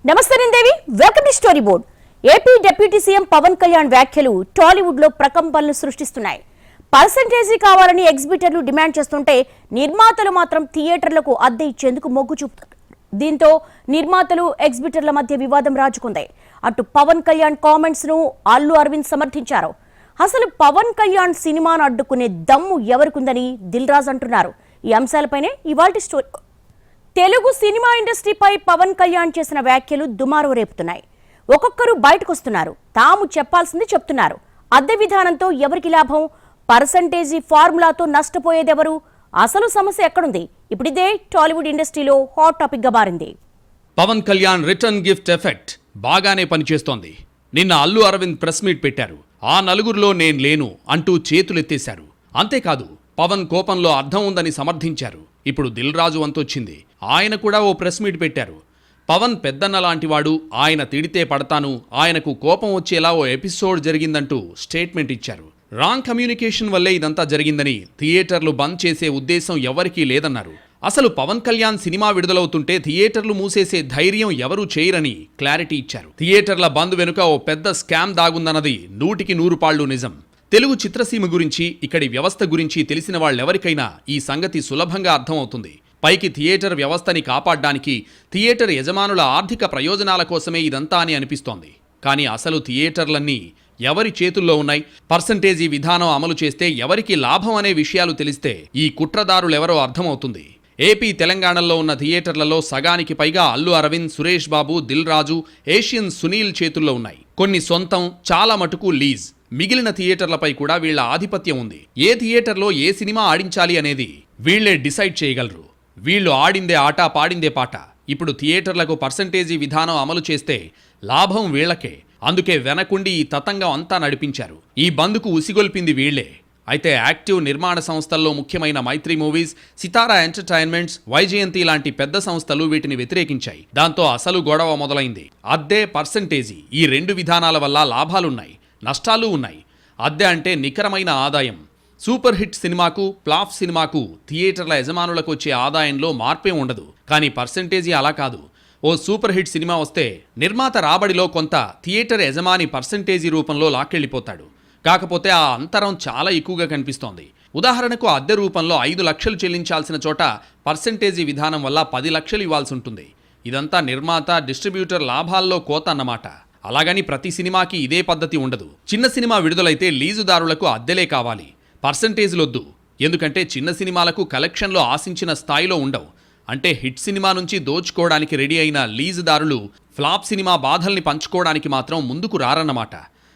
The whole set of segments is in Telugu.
నమస్తే Devi, welcome to Story Board. AP deputy CM Pawan Kalyan వ్యాఖ్యలు టాలీవుడ్ లో ప్రకంపనలు సృష్టిస్తున్నాయి. పర్సెంటేజీ కావాలని ఎగ్జిబిటర్లు డిమాండ్ చేస్తుంటే నిర్మాతలు మాత్రం థియేటర్లకు అద్దె ఇచ్చేందుకు మొగ్గు చూపుతారు. దీంతో నిర్మాతలు ఎగ్జిబిటర్ల మధ్య వివాదం రాజుకుంది. అటు పవన్ కళ్యాణ్ కామెంట్స్ ను అల్లు అరవింద్ సమర్థించారు. అసలు పవన్ కళ్యాణ్ సినిమాను అడ్డుకునే దమ్ము ఎవరికుందని దిల్ రాజు అంటున్నారు. ఈ అంశాలపైనే ఇవాల్టి స్టోరీ. తెలుగు సినిమా ఇండస్ట్రీపై పవన్ కళ్యాణ్ చేసిన వ్యాఖ్యలు దుమారు రేపుతున్నాయి. ఒక్కొక్కరు బయటకొస్తున్నారు, తాము చెప్పాల్సింది చెప్తున్నారు. అద్దె విధానంతో ఎవరికి లాభం? పర్సంటేజీ ఫార్ములాతో నష్టపోయేదెవరు? అసలు సమస్య ఎక్కడుంది? ఇప్పుడిదే టాలీవుడ్ ఇండస్ట్రీలో హాట్ టాపిక్ గా మారింది. Pawan Kalyan return gift effect బాగానే పనిచేస్తోంది. నిన్న అల్లు అరవింద్ ప్రెస్ మీట్ పెట్టారు. ఆ నలుగురిలో నేను లేను అంటూ చేతులెత్తేశారు. అంతేకాదు, పవన్ కోపంలో అర్థం ఉందని సమర్థించారు. ఇప్పుడు దిల్ రాజు వంతొచ్చింది. ఆయన కూడా ఓ ప్రెస్ మీట్ పెట్టారు. పవన్ పెద్దన్న లాంటివాడు, ఆయన తిడితే పడతాను, ఆయనకు కోపం వచ్చేలా ఓ ఎపిసోడ్ జరిగిందంటూ స్టేట్మెంట్ ఇచ్చారు. రాంగ్ కమ్యూనికేషన్ వల్లే ఇదంతా జరిగిందని, థియేటర్లు బంద్ చేసే ఉద్దేశం ఎవరికీ లేదన్నారు. అసలు పవన్ కళ్యాణ్ సినిమా విడుదలవుతుంటే థియేటర్లు మూసేసే ధైర్యం ఎవరూ చేయరని క్లారిటీ ఇచ్చారు. థియేటర్ల బంద్ వెనుక ఓ పెద్ద స్కామ్ దాగుందన్నది 100కి 100 నిజం. తెలుగు చిత్రసీమ గురించి, ఇక్కడి వ్యవస్థ గురించి తెలిసిన వాళ్ళెవరికైనా ఈ సంగతి సులభంగా అర్థమవుతుంది. పైకి థియేటర్ వ్యవస్థని కాపాడ్డానికి, థియేటర్ యజమానుల ఆర్థిక ప్రయోజనాల కోసమే ఇదంతా అని అనిపిస్తోంది. కానీ అసలు థియేటర్లన్నీ ఎవరి చేతుల్లో ఉన్నాయి? పర్సంటేజీ విధానం అమలు చేస్తే ఎవరికి లాభం అనే విషయాలు తెలిస్తే ఈ కుట్రదారులెవరో అర్థమవుతుంది. ఏపీ, తెలంగాణలో ఉన్న థియేటర్లలో సగానికి పైగా అల్లు అరవింద్, సురేష్ బాబు, దిల్ రాజు, ఏషియన్ సునీల్ చేతుల్లో ఉన్నాయి. కొన్ని సొంతం, చాలా మటుకు లీజ్. మిగిలిన థియేటర్లపై కూడా వీళ్ల ఆధిపత్యం ఉంది. ఏ థియేటర్లో ఏ సినిమా ఆడించాలి అనేది వీళ్లే డిసైడ్ చేయగలరు. వీళ్లు ఆడిందే ఆట, పాడిందే పాట. ఇప్పుడు థియేటర్లకు పర్సంటేజీ విధానం అమలు చేస్తే లాభం వీళ్లకే. అందుకే వెనకుండి ఈ తతంగం అంతా నడిపించారు. ఈ బంద్కు ఉసిగొల్పింది వీళ్లే. అయితే యాక్టివ్ నిర్మాణ సంస్థల్లో ముఖ్యమైన మైత్రి మూవీస్, సితారా ఎంటర్టైన్మెంట్స్, వైజయంతి లాంటి పెద్ద సంస్థలు వీటిని వ్యతిరేకించాయి. దాంతో అసలు గొడవ మొదలైంది. అద్దె, పర్సంటేజీ ఈ రెండు విధానాల వల్ల లాభాలున్నాయి, నష్టాలు ఉన్నాయి. అద్దె అంటే నికరమైన ఆదాయం. సూపర్ హిట్ సినిమాకు, ఫ్లాప్ సినిమాకు థియేటర్ల యజమానులకు వచ్చే ఆదాయంలో మార్పే ఉండదు. కానీ పర్సంటేజీ అలా కాదు. ఓ సూపర్ హిట్ సినిమా వస్తే నిర్మాత రాబడిలో కొంత థియేటర్ యజమాని పర్సంటేజీ రూపంలో లాక్కెళ్ళిపోతాడు. కాకపోతే ఆ అంతరం చాలా ఎక్కువగా కనిపిస్తోంది. ఉదాహరణకు అద్దె రూపంలో 5 లక్షలు చెల్లించాల్సిన చోట పర్సంటేజీ విధానం వల్ల 10 లక్షలు ఇవ్వాల్సి ఉంటుంది. ఇదంతా నిర్మాత, డిస్ట్రిబ్యూటర్ లాభాల్లో కోత అన్నమాట. అలాగని ప్రతి సినిమాకి ఇదే పద్ధతి ఉండదు. చిన్న సినిమా విడుదలైతే లీజుదారులకు అద్దెలే కావాలి, పర్సంటేజీలొద్దు. ఎందుకంటే చిన్న సినిమాలకు కలెక్షన్లో ఆశించిన స్థాయిలో ఉండవు. అంటే హిట్ సినిమా నుంచి దోచుకోవడానికి రెడీ అయిన లీజుదారులు ఫ్లాప్ సినిమా బాధల్ని పంచుకోవడానికి మాత్రం ముందుకు రారన్నమాట.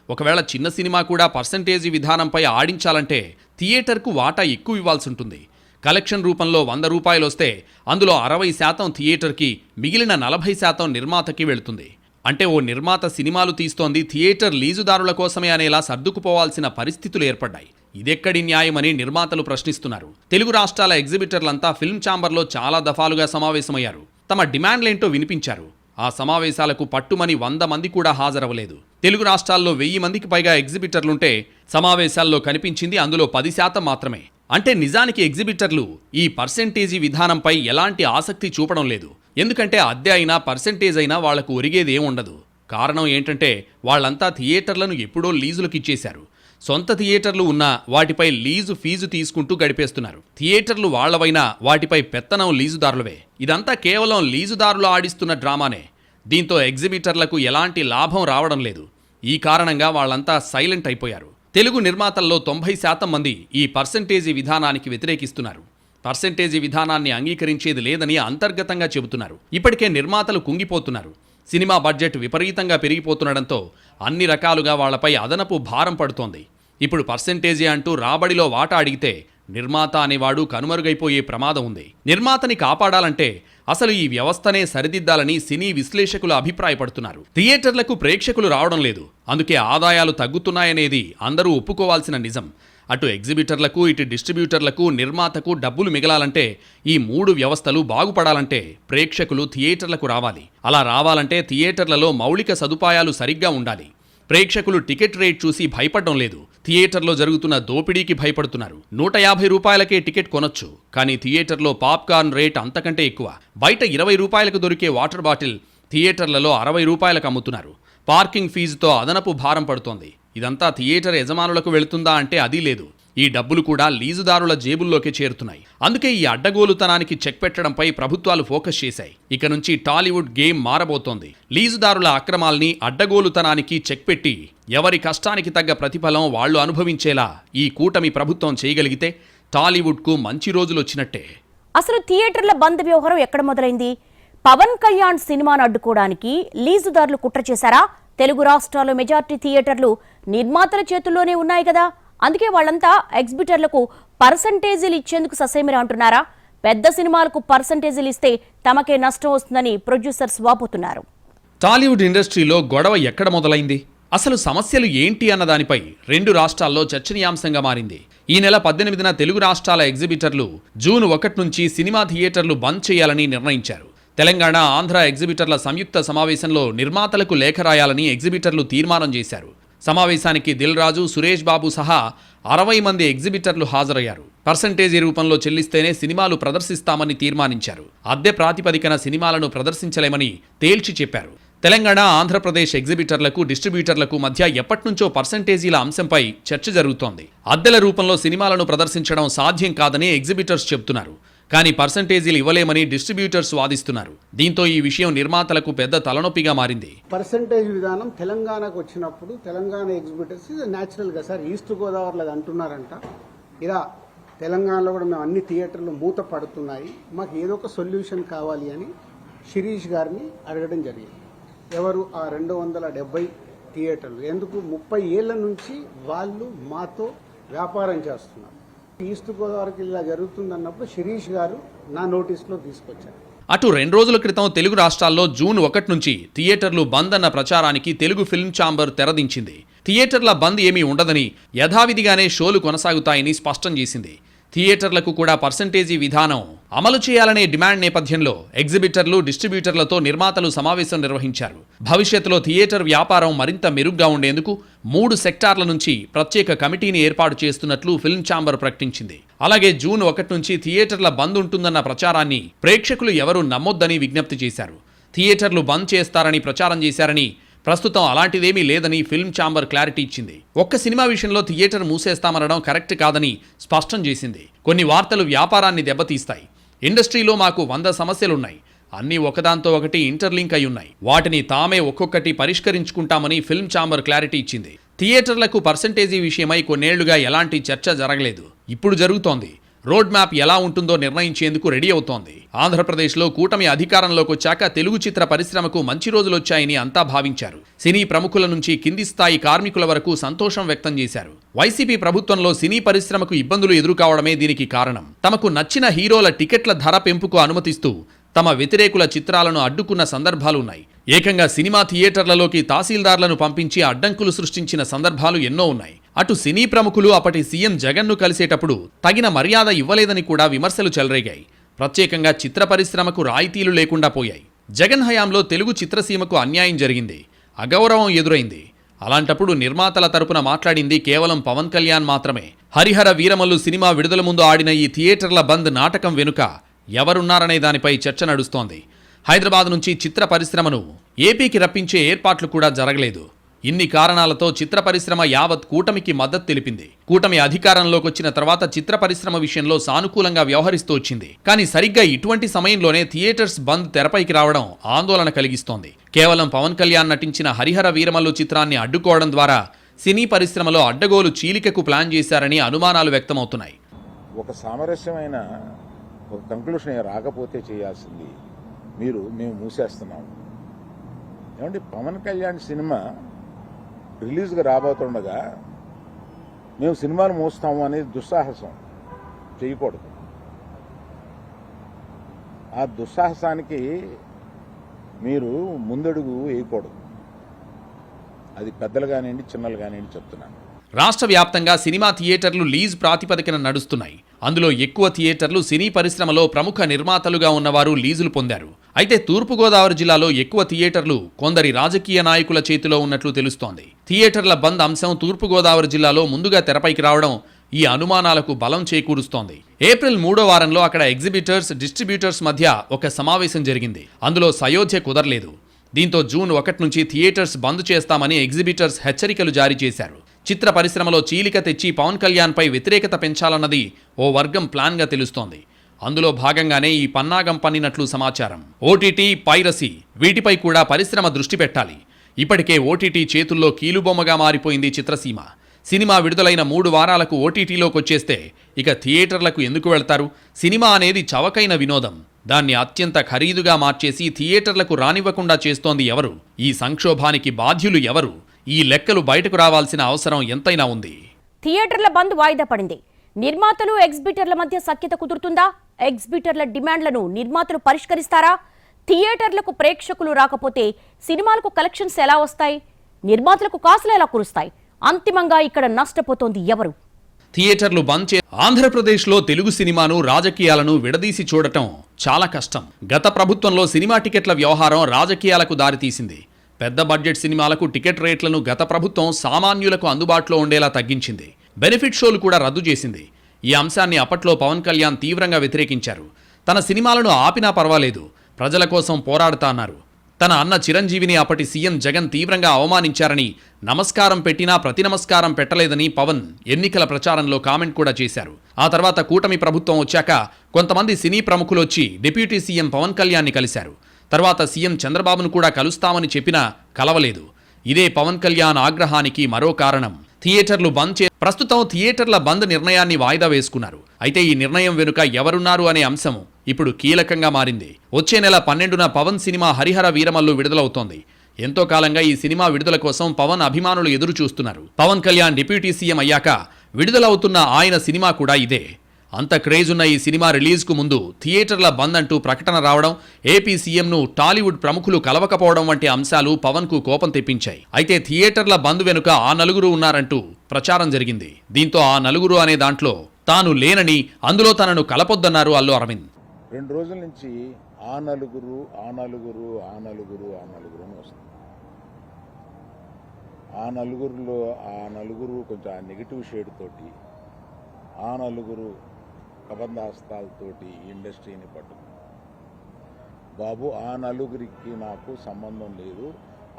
ఒకవేళ చిన్న సినిమా కూడా పర్సంటేజీ విధానంపై ఆడించాలంటే థియేటర్కు వాటా ఎక్కువ ఇవ్వాల్సి ఉంటుంది. కలెక్షన్ రూపంలో 100 రూపాయలు వస్తే అందులో 60% థియేటర్కి, మిగిలిన 40% నిర్మాతకి వెళుతుంది. అంటే ఓ నిర్మాత సినిమాలు తీస్తోంది థియేటర్ లీజుదారుల కోసమే అనేలా సర్దుకుపోవాల్సిన పరిస్థితులు ఏర్పడ్డాయి. ఇదెక్కడి న్యాయమని నిర్మాతలు ప్రశ్నిస్తున్నారు. తెలుగు రాష్ట్రాల ఎగ్జిబిటర్లంతా ఫిల్మ్ ఛాంబర్లో చాలా దఫాలుగా సమావేశమయ్యారు. తమ డిమాండ్లేంటో వినిపించారు. ఆ సమావేశాలకు పట్టుమని 100 మంది కూడా హాజరవ్వలేదు. తెలుగు రాష్ట్రాల్లో 1000 మందికి పైగా ఎగ్జిబిటర్లుంటే సమావేశాల్లో కనిపించింది అందులో 10% మాత్రమే. అంటే నిజానికి ఎగ్జిబిటర్లు ఈ పర్సెంటేజీ విధానంపై ఎలాంటి ఆసక్తి చూపడం లేదు. ఎందుకంటే అద్దె అయినా, పర్సెంటేజ్ అయినా వాళ్లకు ఒరిగేది ఏముండదు. కారణం ఏంటంటే వాళ్లంతా థియేటర్లను ఎప్పుడో లీజులకు ఇచ్చేశారు. సొంత థియేటర్లు ఉన్నా వాటిపై లీజు ఫీజు తీసుకుంటూ గడిపేస్తున్నారు. థియేటర్లు వాళ్లవైనా వాటిపై పెత్తనం లీజుదారులవే. ఇదంతా కేవలం లీజుదారులు ఆడిస్తున్న డ్రామానే. దీంతో ఎగ్జిబిటర్లకు ఎలాంటి లాభం రావడం లేదు. ఈ కారణంగా వాళ్లంతా సైలెంట్ అయిపోయారు. తెలుగు నిర్మాతల్లో 90% మంది ఈ పర్సెంటేజీ విధానానికి వ్యతిరేకిస్తున్నారు. పర్సెంటేజీ విధానాన్ని అంగీకరించేది లేదని అంతర్గతంగా చెబుతున్నారు. ఇప్పటికే నిర్మాతలు కుంగిపోతున్నారు. సినిమా బడ్జెట్ విపరీతంగా పెరిగిపోతుండడంతో అన్ని రకాలుగా వాళ్లపై అదనపు భారం పడుతోంది. ఇప్పుడు పర్సెంటేజీ అంటూ రాబడిలో వాటా అడిగితే నిర్మాత అనేవాడు కనుమరుగైపోయే ప్రమాదం ఉంది. నిర్మాతని కాపాడాలంటే అసలు ఈ వ్యవస్థనే సరిదిద్దాలని సినీ విశ్లేషకులు అభిప్రాయపడుతున్నారు. థియేటర్లకు ప్రేక్షకులు రావడం లేదు, అందుకే ఆదాయాలు తగ్గుతున్నాయనేది అందరూ ఒప్పుకోవాల్సిన నిజం. అటు ఎగ్జిబిటర్లకు, ఇటు డిస్ట్రిబ్యూటర్లకు, నిర్మాతకు డబ్బులు మిగలాలంటే, ఈ 3 వ్యవస్థలు బాగుపడాలంటే ప్రేక్షకులు థియేటర్లకు రావాలి. అలా రావాలంటే థియేటర్లలో మౌలిక సదుపాయాలు సరిగ్గా ఉండాలి. ప్రేక్షకులు టికెట్ రేట్ చూసి భయపడడం లేదు. థియేటర్లో జరుగుతున్న దోపిడీకి భయపడుతున్నారు. 150 రూపాయలకే టికెట్ కొనొచ్చు, కానీ థియేటర్లో పాప్కార్న్ రేట్ అంతకంటే ఎక్కువ. బయట 20 రూపాయలకు దొరికే వాటర్ బాటిల్ థియేటర్లలో 60 రూపాయలకు అమ్ముతున్నారు. పార్కింగ్ ఫీజుతో అదనపు భారం పడుతోంది. ఇదంతా థియేటర్ యజమానులకు వెళుతుందా అంటే అది లేదు. ఈ డబ్బులు కూడా లీజుదారుల జేబుల్లోకి చేరుతున్నాయి. అందుకే ఈ అడ్డగోలుతనానికి చెక్ పెట్టడంపై ప్రభుత్వాలు ఫోకస్ చేశాయి. ఇక నుంచి టాలీవుడ్ గేమ్ మారబోతోంది. లీజుదారుల అక్రమాల్ని, అడ్డగోలుతనానికి చెక్ పెట్టి ఎవరి కష్టానికి తగ్గ ప్రతిఫలం వాళ్లు అనుభవించేలా ఈ కూటమి ప్రభుత్వం చేయగలిగితే టాలీవుడ్కు మంచి రోజులొచ్చినట్టే. అసలు థియేటర్ల బంద్ వ్యవహారం ఎక్కడ మొదలైంది? పవన్ కళ్యాణ్ సినిమాను అడ్డుకోవడానికి లీజుదారులు కుట్ర చేశారా? తెలుగు రాష్ట్రాల్లో మెజార్టీ థియేటర్లు నిర్మాతల చేతుల్లోనే ఉన్నాయి కదా, అందుకే వాళ్ళంతా ఎగ్జిబిటర్లకు పర్సంటేజీలు ఇచ్చేందుకు ససేమిరా అంటున్నారా? పెద్ద సినిమాలకు పర్సంటేజీలు ఇస్తే తమకే నష్టం వస్తుందని ప్రొడ్యూసర్స్ వాపోతున్నారు. టాలీవుడ్ ఇండస్ట్రీలో గొడవ ఎక్కడ మొదలైంది? అసలు సమస్యలు ఏంటి అన్న దానిపై 2 రాష్ట్రాల్లో చర్చనీయాంశంగా మారింది. ఈ నెల 18న తెలుగు రాష్ట్రాల ఎగ్జిబిటర్లు జూన్ 1 నుంచి సినిమా థియేటర్లు బంద్ చేయాలని నిర్ణయించారు. తెలంగాణ, ఆంధ్ర ఎగ్జిబిటర్ల సంయుక్త సమావేశంలో నిర్మాతలకు లేఖ రాయాలని ఎగ్జిబిటర్లు తీర్మానం చేశారు. సమావేశానికి దిల్ రాజు, సురేష్ బాబు సహా 60 మంది ఎగ్జిబిటర్లు హాజరయ్యారు. పర్సంటేజీ రూపంలో చెల్లిస్తేనే సినిమాలు ప్రదర్శిస్తామని తీర్మానించారు. అద్దె ప్రాతిపదికన సినిమాలను ప్రదర్శించలేమని తేల్చి చెప్పారు. తెలంగాణ, ఆంధ్రప్రదేశ్ ఎగ్జిబిటర్లకు, డిస్ట్రిబ్యూటర్లకు మధ్య ఎప్పటినుంచో పర్సంటేజీల అంశంపై చర్చ జరుగుతోంది. అద్దెల రూపంలో సినిమాలను ప్రదర్శించడం సాధ్యం కాదని ఎగ్జిబిటర్స్ చెబుతున్నారు. కానీ పర్సంటేజీలు ఇవ్వలేమని డిస్ట్రిబ్యూటర్స్ వాదిస్తున్నారు. దీంతో ఈ విషయం నిర్మాతలకు పెద్ద తలనొప్పిగా మారింది. పర్సంటేజ్ విధానం తెలంగాణకు వచ్చినప్పుడు తెలంగాణ ఎగ్జిబిటర్స్ ఇది న్యాచురల్గా సార్ ఈస్ట్ గోదావరిలో అది అంటున్నారంట, ఇలా తెలంగాణలో కూడా మేము అన్ని థియేటర్లు మూత పడుతున్నాయి, మాకు ఏదో ఒక సొల్యూషన్ కావాలి అని శిరీష్ గారిని అడగడం జరిగింది. ఎవరు ఆ 270 థియేటర్లు? ఎందుకు 30 ఏళ్ల నుంచి వాళ్ళు మాతో వ్యాపారం చేస్తున్నారు. ఈస్ట్ గోదావరికి ఇలా జరుగుతుందన్నప్పుడు శిరీష్ గారు నా నోటీస్లో తీసుకొచ్చారు. అటు 2 రోజుల క్రితం తెలుగు రాష్ట్రాల్లో జూన్ 1 నుంచి థియేటర్లు బంద్ అన్న ప్రచారానికి తెలుగు ఫిల్మ్ ఛాంబర్ తెరదించింది. థియేటర్ల బంద్ ఏమీ ఉండదని, యథావిధిగానే షోలు కొనసాగుతాయని స్పష్టం చేసింది. థియేటర్లకు కూడా పర్సంటేజీ విధానం అమలు చేయాలనే డిమాండ్ నేపథ్యంలో ఎగ్జిబిటర్లు, డిస్ట్రిబ్యూటర్లతో నిర్మాతలు సమావేశం నిర్వహించారు. భవిష్యత్తులో థియేటర్ వ్యాపారం మరింత మెరుగ్గా ఉండేందుకు 3 సెక్టార్ల నుంచి ప్రత్యేక కమిటీని ఏర్పాటు చేస్తున్నట్లు ఫిల్మ్ ఛాంబర్ ప్రకటించింది. అలాగే జూన్ 1 నుంచి థియేటర్ల బంద్ ఉంటుందన్న ప్రచారాన్ని ప్రేక్షకులు ఎవరూ నమ్మొద్దని విజ్ఞప్తి చేశారు. థియేటర్లు బంద్ చేస్తారని ప్రచారం చేశారని, ప్రస్తుతం అలాంటిదేమీ లేదని ఫిల్మ్ ఛాంబర్ క్లారిటీ ఇచ్చింది. ఒక్క సినిమా విషయంలో థియేటర్ మూసేస్తామనడం కరెక్ట్ కాదని స్పష్టం చేసింది. కొన్ని వార్తలు వ్యాపారాన్ని దెబ్బతీస్తాయి. ఇండస్ట్రీలో మాకు 100 సమస్యలున్నాయి, అన్నీ ఒకదాంతో ఒకటి ఇంటర్లింక్ అయి ఉన్నాయి, వాటిని తామే ఒక్కొక్కటి పరిష్కరించుకుంటామని ఫిల్మ్ ఛాంబర్ క్లారిటీ ఇచ్చింది. థియేటర్లకు పర్సంటేజీ విషయమై కొన్నేళ్లుగా ఎలాంటి చర్చ జరగలేదు. ఇప్పుడు జరుగుతోంది. రోడ్ మ్యాప్ ఎలా ఉంటుందో నిర్ణయించేందుకు రెడీ అవుతోంది. ఆంధ్రప్రదేశ్లో కూటమి అధికారంలోకి వచ్చాక తెలుగు చిత్ర పరిశ్రమకు మంచి రోజులొచ్చాయని అంతా భావించారు. సినీ ప్రముఖుల నుంచి కింది స్థాయి కార్మికుల వరకు సంతోషం వ్యక్తం చేశారు. వైసీపీ ప్రభుత్వంలో సినీ పరిశ్రమకు ఇబ్బందులు ఎదురుకావడమే దీనికి కారణం. తమకు నచ్చిన హీరోల టికెట్ల ధర పెంపుకు అనుమతిస్తూ తమ వ్యతిరేకుల చిత్రాలను అడ్డుకున్న సందర్భాలున్నాయి. ఏకంగా సినిమా థియేటర్లలోకి తహసీల్దార్లను పంపించి అడ్డంకులు సృష్టించిన సందర్భాలు ఎన్నో ఉన్నాయి. అటు సినీ ప్రముఖులు అప్పటి సీఎం జగన్ను కలిసేటప్పుడు తగిన మర్యాద ఇవ్వలేదని కూడా విమర్శలు చెలరేగాయి. ప్రత్యేకంగా చిత్ర పరిశ్రమకు రాయితీలు లేకుండా పోయాయి. జగన్ హయాంలో తెలుగు చిత్రసీమకు అన్యాయం జరిగింది, అగౌరవం ఎదురైంది. అలాంటప్పుడు నిర్మాతల తరపున మాట్లాడింది కేవలం పవన్ కళ్యాణ్ మాత్రమే. హరిహర వీరమల్లు సినిమా విడుదల ముందు ఆడిన ఈ థియేటర్ల బంద్ నాటకం వెనుక ఎవరున్నారనే దానిపై చర్చ నడుస్తోంది. హైదరాబాద్ నుంచి చిత్ర పరిశ్రమను ఏపీకి రప్పించే ఏర్పాట్లు కూడా జరగలేదు. ఇన్ని కారణాలతో చిత్ర పరిశ్రమ యావత్ కూటమికి మద్దతు తెలిపింది. కూటమి అధికారంలోకి వచ్చిన తర్వాత చిత్ర పరిశ్రమ విషయంలో సానుకూలంగా వ్యవహరిస్తూ వచ్చింది. కానీ సరిగ్గా ఇటువంటి సమయంలోనే థియేటర్స్ బంద్ తెరపైకి రావడం ఆందోళన కలిగిస్తోంది. కేవలం పవన్ కళ్యాణ్ నటించిన హరిహర వీరమల్లు చిత్రాన్ని అడ్డుకోవడం ద్వారా సినీ పరిశ్రమలో అడ్డగోలు చీలికకు ప్లాన్ చేశారని అనుమానాలు వ్యక్తమవుతున్నాయి. ఒక సామరస్యమైన ఒక కంక్లూషన్ రాకపోతే చేయాల్సింది మేము మూసేస్తున్నాం. ఏమంటే పవన్ కళ్యాణ్ సినిమా రిలీజ్గా రాబోతుండగా మేము సినిమాలు మోస్తాము అనేది దుస్సాహసం చేయకూడదు. ఆ దుస్సాహసానికి మీరు ముందడుగు వేయకూడదు. అది పెద్దలు కానివ్వండి, చిన్నలు కానివ్వండి చెప్తున్నాను. రాష్ట్ర వ్యాప్తంగా సినిమా థియేటర్లు లీజ్ ప్రాతిపదికన నడుస్తున్నాయి. అందులో ఎక్కువ థియేటర్లు సినీ పరిశ్రమలో ప్రముఖ నిర్మాతలుగా ఉన్నవారు లీజులు పొందారు. అయితే తూర్పుగోదావరి జిల్లాలో ఎక్కువ థియేటర్లు కొందరి రాజకీయ నాయకుల చేతిలో ఉన్నట్లు తెలుస్తోంది. థియేటర్ల బంద్ అంశం తూర్పుగోదావరి జిల్లాలో ముందుగా తెరపైకి రావడం ఈ అనుమానాలకు బలం చేకూరుస్తోంది. ఏప్రిల్ 3వ వారంలో అక్కడ ఎగ్జిబిటర్స్, డిస్ట్రిబ్యూటర్స్ మధ్య ఒక సమావేశం జరిగింది. అందులో సయోధ్య కుదరలేదు. దీంతో జూన్ 1 నుంచి థియేటర్స్ బంద్ చేస్తామని ఎగ్జిబిటర్స్ హెచ్చరికలు జారీ చేశారు. చిత్ర పరిశ్రమలో చీలిక తెచ్చి పవన్ కళ్యాణ్పై వ్యతిరేకత పెంచాలన్నది ఓ వర్గం ప్లాన్గా తెలుస్తోంది. అందులో భాగంగానే ఈ పన్నాగం పన్నినట్లు సమాచారం. ఓటీటీ, పైరసీ వీటిపై కూడా పరిశ్రమ దృష్టి పెట్టాలి. ఇప్పటికే ఓటీటీ చేతుల్లో కీలుబొమ్మగా మారిపోయింది చిత్రసీమ. సినిమా విడుదలైన 3 వారాలకు ఓటీటీలోకొచ్చేస్తే ఇక థియేటర్లకు ఎందుకు వెళ్తారు? సినిమా అనేది చవకైన వినోదం. దాన్ని అత్యంత ఖరీదుగా మార్చేసి థియేటర్లకు రానివ్వకుండా చేస్తోంది ఎవరు? ఈ సంక్షోభానికి బాధ్యులు ఎవరు? ఈ లెక్కలు బయటకు రావాల్సిన అవసరం ఎంతైనా ఉంది. థియేటర్ల బంద్ వాయిదా పడింది. నిర్మాతలు, ఎగ్జిబిటర్ల మధ్య సఖ్యత కుదురుతుందా? ఎగ్జిబిటర్ల డిమాండ్లను నిర్మాతలు పరిష్కరిస్తారా? థియేటర్లకు ప్రేక్షకులు రాకపోతే సినిమాలకు కలెక్షన్స్ ఎలా వస్తాయి? నిర్మాతలకు కాసులు ఎలా కురుస్తాయి? అంతిమంగా ఇక్కడ నష్టపోతోంది ఎవరు? థియేటర్లు బంద్ ఆంధ్రప్రదేశ్లో తెలుగు సినిమాను, రాజకీయాలను విడదీసి చూడటం చాలా కష్టం. గత ప్రభుత్వంలో సినిమా టికెట్ల వ్యవహారం రాజకీయాలకు దారితీసింది. పెద్ద బడ్జెట్ సినిమాలకు టికెట్ రేట్లను గత ప్రభుత్వం సామాన్యులకు అందుబాటులో ఉండేలా తగ్గించింది. బెనిఫిట్ షోలు కూడా రద్దు చేసింది. ఈ అంశాన్ని అప్పట్లో పవన్ కళ్యాణ్ తీవ్రంగా వ్యతిరేకించారు. తన సినిమాలను ఆపినా పర్వాలేదు, ప్రజల కోసం పోరాడుతా అన్నారు. తన అన్న చిరంజీవిని అప్పటి సీఎం జగన్ తీవ్రంగా అవమానించారని, నమస్కారం పెట్టినా ప్రతి నమస్కారం పెట్టలేదని పవన్ ఎన్నికల ప్రచారంలో కామెంట్ కూడా చేశారు. ఆ తర్వాత కూటమి ప్రభుత్వం వచ్చాక కొంతమంది సినీ ప్రముఖులు వచ్చి డిప్యూటీ సీఎం పవన్ కళ్యాణ్ని కలిశారు. తర్వాత సీఎం చంద్రబాబును కూడా కలుస్తామని చెప్పినా కలవలేదు. ఇదే పవన్ కళ్యాణ్ ఆగ్రహానికి మరో కారణం. థియేటర్లు బంద్ ప్రస్తుతం థియేటర్ల బంద్ నిర్ణయాన్ని వాయిదా వేసుకున్నారు. అయితే ఈ నిర్ణయం వెనుక ఎవరున్నారు అనే అంశం ఇప్పుడు కీలకంగా మారింది. వచ్చే నెల 12న పవన్ సినిమా హరిహర వీరమల్లు విడుదలవుతోంది. ఎంతో కాలంగా ఈ సినిమా విడుదల కోసం పవన్ అభిమానులు ఎదురు చూస్తున్నారు. పవన్ కళ్యాణ్ డిప్యూటీ సీఎం అయ్యాక విడుదలవుతున్న ఆయన సినిమా కూడా ఇదే. అంత క్రేజ్ ఉన్న ఈ సినిమా రిలీజ్కు ముందు థియేటర్ల బంద్ అంటూ ప్రకటన రావడం, ఏపీ సీఎంను టాలీవుడ్ ప్రముఖులు కలవకపోవడం వంటి అంశాలు పవన్కు కోపం తెప్పించాయి. అయితే థియేటర్ల బంద్ వెనుక ఆ నలుగురు ఉన్నారంటూ ప్రచారం జరిగింది. దీంతో ఆ నలుగురు అనే దాంట్లో తాను లేనని, అందులో తనను కలపొద్దన్నారు అల్లు అరవింద్. 2 రోజుల నుంచి ఆ నలుగురు అని వస్తుంది. ఆ నలుగురు కొంచెం ఆ నెగిటివ్ షేడ్ తోటి, ఆ నలుగురు కబంధాస్తాలతోటి ఇండస్ట్రీని పట్టుకు, బాబు ఆ నలుగురికి నాకు సంబంధం లేదు,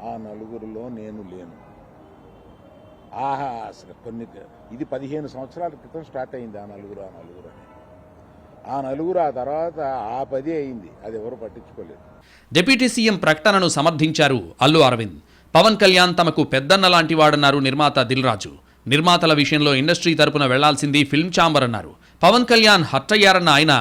ఆ నలుగురిలో నేను లేను. అసలు ఇది 15 సంవత్సరాల క్రితం స్టార్ట్ అయింది ఆ నలుగురు అని. ఆ నలుగురు ఆ తర్వాత ఆ 10 అయింది, అది ఎవరు పట్టించుకోలేదు. డిప్యూటీ సీఎం ప్రకటనను సమర్థించారు అల్లు అరవింద్. పవన్ కళ్యాణ్ తమకు పెద్దన్న లాంటి వాడన్నారు నిర్మాత దిల్ రాజు. నిర్మాతల విషయంలో ఇండస్ట్రీ తరపున వెళ్లాల్సింది ఫిల్మ్ ఛాంబర్ అన్నారు. పవన్ కళ్యాణ్ హర్ట్ అయ్యారన్న ఆయన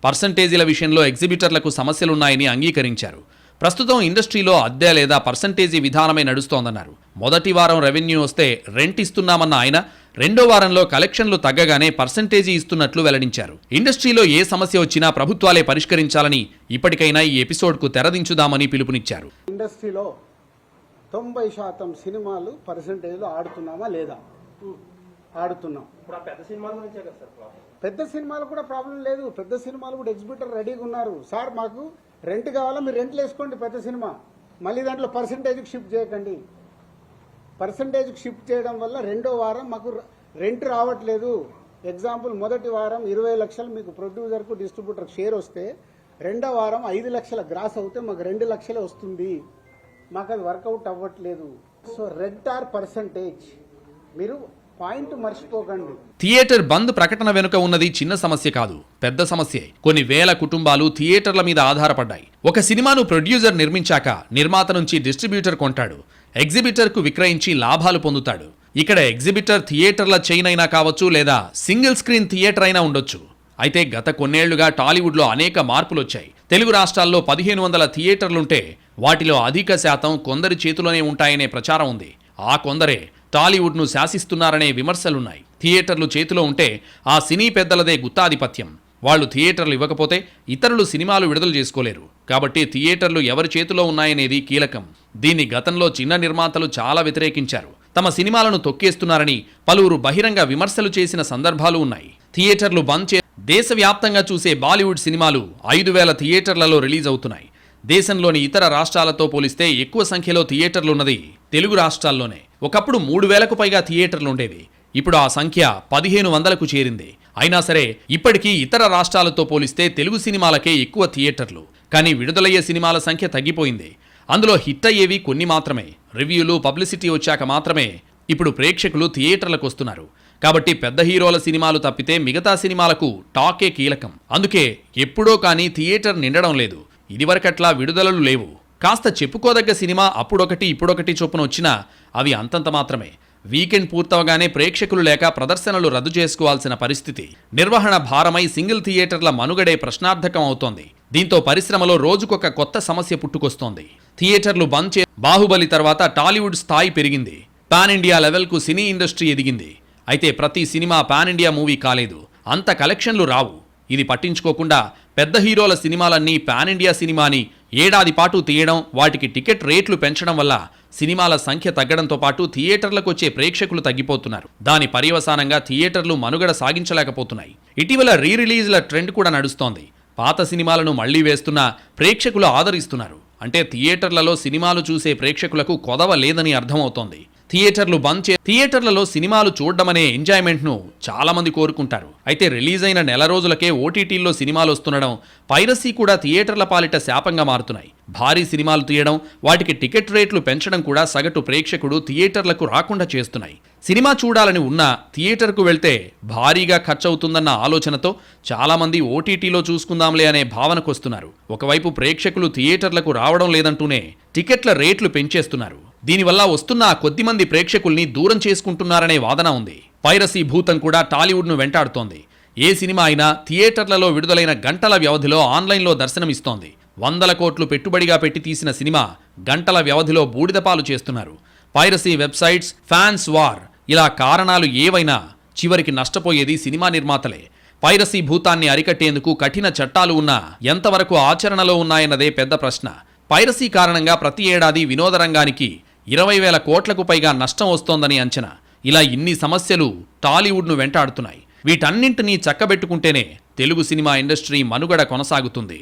పర్సంటేజీల విషయంలో ఎగ్జిబిటర్లకు సమస్యలున్నాయని అంగీకరించారు. ప్రస్తుతం ఇండస్ట్రీలో అద్దె లేదా పర్సంటేజీ విధానమే నడుస్తోందన్నారు. మొదటి వారం రెవెన్యూ వస్తే రెంట్ ఇస్తున్నామన్న ఆయన 2వ వారంలో కలెక్షన్లు తగ్గగానే పర్సంటేజీ ఇస్తున్నట్లు వెల్లడించారు. ఇండస్ట్రీలో ఏ సమస్య వచ్చినా ప్రభుత్వాలే పరిష్కరించాలని ఇప్పటికైనా ఈ ఎపిసోడ్కు తెరదించుదామని పిలుపునిచ్చారు. ఇండస్ట్రీలో 90% సినిమాలు పర్సంటేజ్లో ఆడుతున్నామా లేదా? ఆడుతున్నాం. పెద్ద సినిమాలు కూడా ప్రాబ్లం లేదు. పెద్ద సినిమాలు కూడా ఎగ్జిబిటర్ రెడీగా ఉన్నారు. సార్ మాకు రెంట్ కావాలా, మీరు రెంట్లు వేసుకోండి పెద్ద సినిమా, మళ్ళీ దాంట్లో పర్సంటేజ్కి షిఫ్ట్ చేయకండి. పర్సంటేజ్కి షిఫ్ట్ చేయడం వల్ల 2వ వారం మాకు రెంట్ రావట్లేదు. ఎగ్జాంపుల్, మొదటి వారం 20 లక్షలు మీకు ప్రొడ్యూసర్కు డిస్ట్రిబ్యూటర్కి షేర్ వస్తే 2వ వారం 5 లక్షల గ్రాస్ అవుతే మాకు 2 లక్షలే వస్తుంది. మాకు అది వర్కౌట్ అవ్వట్లేదు. సో రెంట్ ఆర్ పర్సంటేజ్, మీరు పాయింట్ మర్చిపోకండి. థియేటర్ బంద్ ప్రకటన వెనుక ఉన్నది చిన్న సమస్య కాదు, పెద్ద సమస్యే. కొన్ని వేల కుటుంబాలు థియేటర్ల మీద ఆధారపడ్డాయి. ఒక సినిమాను ప్రొడ్యూసర్ నిర్మించాక నిర్మాత నుంచి డిస్ట్రిబ్యూటర్ కొంటాడు, ఎగ్జిబిటర్కు విక్రయించి లాభాలు పొందుతాడు. ఇక్కడ ఎగ్జిబిటర్ థియేటర్ల చైన్ అయినా కావచ్చు, లేదా సింగిల్ స్క్రీన్ థియేటర్ అయినా ఉండొచ్చు. అయితే గత కొన్నేళ్లుగా టాలీవుడ్లో అనేక మార్పులొచ్చాయి. తెలుగు రాష్ట్రాల్లో 1500 థియేటర్లుంటే వాటిలో అధిక శాతం కొందరి చేతిలోనే ఉంటాయనే ప్రచారం ఉంది. ఆ కొందరే టాలీవుడ్ను శాసిస్తున్నారనే విమర్శలున్నాయి. థియేటర్లు చేతిలో ఉంటే ఆ సినీ పెద్దలదే గుత్తాధిపత్యం. వాళ్ళు థియేటర్లు ఇవ్వకపోతే ఇతరులు సినిమాలు విడుదల చేసుకోలేరు. కాబట్టి థియేటర్లు ఎవరి చేతిలో ఉన్నాయనేది కీలకం. దీన్ని గతంలో చిన్న నిర్మాతలు చాలా వ్యతిరేకించారు. తమ సినిమాలను తొక్కేస్తున్నారని పలువురు బహిరంగ విమర్శలు చేసిన సందర్భాలు ఉన్నాయి. థియేటర్లు బంద్ దేశవ్యాప్తంగా చూసే బాలీవుడ్ సినిమాలు 5000 థియేటర్లలో రిలీజ్ అవుతున్నాయి. దేశంలోని ఇతర రాష్ట్రాలతో పోలిస్తే ఎక్కువ సంఖ్యలో థియేటర్లున్నది తెలుగు రాష్ట్రాల్లోనే. ఒకప్పుడు 3000కు పైగా థియేటర్లుండేవి. ఇప్పుడు ఆ సంఖ్య 1500కు చేరింది. అయినా సరే ఇప్పటికీ ఇతర రాష్ట్రాలతో పోలిస్తే తెలుగు సినిమాలకే ఎక్కువ థియేటర్లు. కానీ విడుదలయ్యే సినిమాల సంఖ్య తగ్గిపోయింది. అందులో హిట్ అయ్యేవి కొన్ని మాత్రమే. రివ్యూలు, పబ్లిసిటీ వచ్చాక మాత్రమే ఇప్పుడు ప్రేక్షకులు థియేటర్లకు వస్తున్నారు. కాబట్టి పెద్ద హీరోల సినిమాలు తప్పితే మిగతా సినిమాలకు టాకే కీలకం. అందుకే ఎప్పుడో కానీ థియేటర్ నిండడం లేదు. ఇదివరకట్లా విడుదలలు లేవు. కాస్త చెప్పుకోదగ్గ సినిమా అప్పుడొకటి ఇప్పుడొకటి చొప్పున వచ్చినా అవి అంతంత మాత్రమే. వీకెండ్ పూర్తవగానే ప్రేక్షకులు లేక ప్రదర్శనలు రద్దు చేసుకోవాల్సిన పరిస్థితి. నిర్వహణ భారమై సింగిల్ థియేటర్ల మనుగడే ప్రశ్నార్థకం అవుతోంది. దీంతో పరిశ్రమలో రోజుకొక కొత్త సమస్య పుట్టుకొస్తోంది. థియేటర్లు బంద్ చే బాహుబలి తర్వాత టాలీవుడ్ స్థాయి పెరిగింది. పాన్ ఇండియా లెవెల్కు సినీ ఇండస్ట్రీ ఎదిగింది. అయితే ప్రతి సినిమా పాన్ ఇండియా మూవీ కాలేదు. అంత కలెక్షన్లు రావు. ఇది పట్టించుకోకుండా పెద్ద హీరోల సినిమాలన్నీ పాన్ ఇండియా సినిమాని ఏడాది పాటు తీయడం, వాటికి టికెట్ రేట్లు పెంచడం వల్ల సినిమాల సంఖ్య తగ్గడంతో పాటు థియేటర్లకు వచ్చే ప్రేక్షకులు తగ్గిపోతున్నారు. దాని పర్యవసానంగా థియేటర్లు మనుగడ సాగించలేకపోతున్నాయి. ఇటీవల రీరిలీజ్ల ట్రెండ్ కూడా నడుస్తోంది. పాత సినిమాలను మళ్లీ వేస్తున్నా ప్రేక్షకులు ఆదరిస్తున్నారు. అంటే థియేటర్లలో సినిమాలు చూసే ప్రేక్షకులకు కొదవ లేదని అర్థమవుతోంది. థియేటర్లలో సినిమాలు చూడడమనే ఎంజాయ్మెంట్ను చాలా మంది కోరుకుంటారు. అయితే రిలీజ్ అయిన నెల రోజులకే ఓటీటీల్లో సినిమాలు వస్తుండడం, పైరసీ కూడా థియేటర్ల పాలిట శాపంగా మారుతున్నాయి. భారీ సినిమాలు తీయడం, వాటికి టికెట్ రేట్లు పెంచడం కూడా సగటు ప్రేక్షకుడు థియేటర్లకు రాకుండా చేస్తున్నాయి. సినిమా చూడాలని ఉన్నా థియేటర్కు వెళ్తే భారీగా ఖర్చవుతుందన్న ఆలోచనతో చాలామంది ఓటీటీలో చూసుకుందాంలే అనే భావనకొస్తున్నారు. ఒకవైపు ప్రేక్షకులు థియేటర్లకు రావడం లేదంటూనే టికెట్ల రేట్లు పెంచేస్తున్నారు. దీనివల్ల వస్తున్న కొద్దిమంది ప్రేక్షకుల్ని దూరం చేసుకుంటున్నారనే వాదన ఉంది. పైరసీ భూతం కూడా టాలీవుడ్ను వెంటాడుతోంది. ఏ సినిమా అయినా థియేటర్లలో విడుదలైన గంటల వ్యవధిలో ఆన్లైన్లో దర్శనమిస్తోంది. 100 కోట్లు పెట్టుబడిగా పెట్టి తీసిన సినిమా గంటల వ్యవధిలో బూడిదపాలు చేస్తున్నారు. పైరసీ వెబ్సైట్స్, ఫ్యాన్స్ వార్, ఇలా కారణాలు ఏవైనా చివరికి నష్టపోయేది సినిమా నిర్మాతలే. పైరసీ భూతాన్ని అరికట్టేందుకు కఠిన చట్టాలు ఉన్నా ఎంతవరకు ఆచరణలో ఉన్నాయన్నదే పెద్ద ప్రశ్న. పైరసీ కారణంగా ప్రతి ఏడాది వినోద రంగానికి 20,000 కోట్లకు పైగా నష్టం వస్తోందని అంచనా. ఇలా ఇన్ని సమస్యలు టాలీవుడ్ను వెంటాడుతున్నాయి. వీటన్నింటినీ చక్కబెట్టుకుంటేనే తెలుగు సినిమా ఇండస్ట్రీ మనుగడ కొనసాగుతుంది.